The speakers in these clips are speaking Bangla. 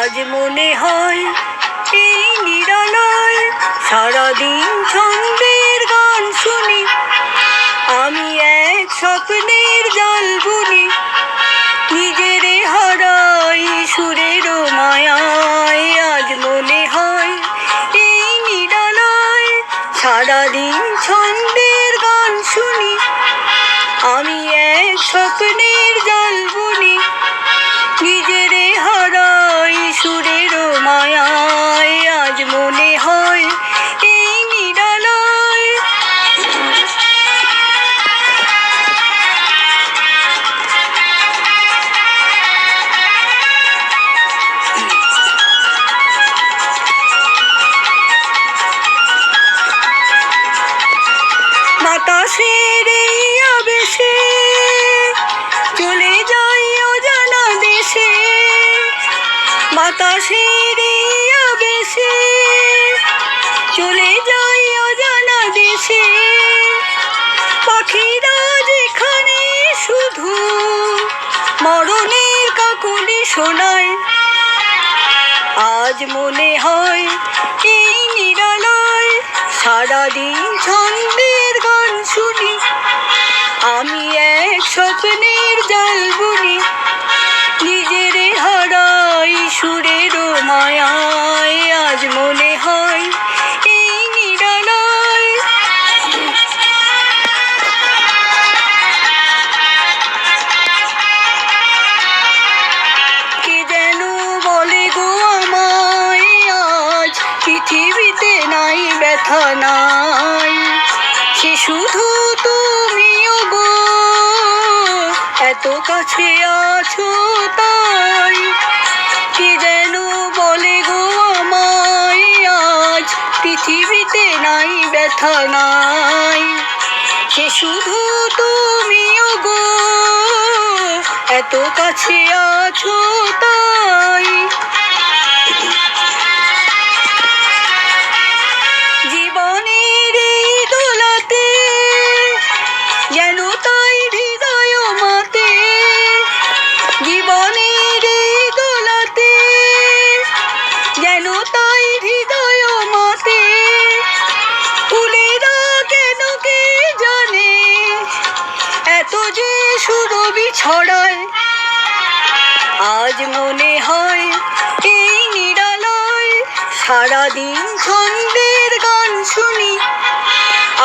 আজ মনে হয় এই নিরালায় সারাদিন ছন্দের গান শুনি, আমি এক স্বপ্নের জাল বুনি, নিজেরে হারাই সুরের মায়ায়। আজ মনে হয় এই নিরালায় সারাদিন ছন্দের গান শুনি, আমি এক স্বপ্নের জাল বুনি, নিজেরে হারাই সুরের মায়ায়। আজ মনে হয় এই নিরালায় বাতাসের এই আবেশে চলে যাই অজানা দেশে, বাতাসের এই আবেশে চলে যাই অজানা দেশে, পাখিরা যেখানে শুধু মরণের কাকলি শোনায়। আজ মনে হয় এই নিরালায় সারাদিন ছন্দের গান শুনি, আমি এক স্বপ্নের জাল বুনি, নিজেরে হারাই সুরের মায়ায়। আজ মনে হয় এই নিরালায় কে যেন বলে গো আমায়, আজ পৃথিবীতে নাই ব্যথা নাই, সে শুধু তুমিও গো এত কাছে আছো তাই। কে যেন বলে গো আমায়, আজ পৃথিবীতে নাই ব্যথা নাই, সে শুধু তুমিও গো এত কাছে আছো তাই। জীবনের এই দোলাতে যেন তাই হৃদয় মাতে, জীবনের এই দোলাতে যেন তাই হৃদয় মাতে, ফুলেরা কেন কে জানে এত যে সুরভি ছড়ায়। আজ মনে হয় এই নিরালায় সারাদিন ছন্দের গান শুনি,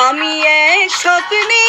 আমি এক স্বপ্নে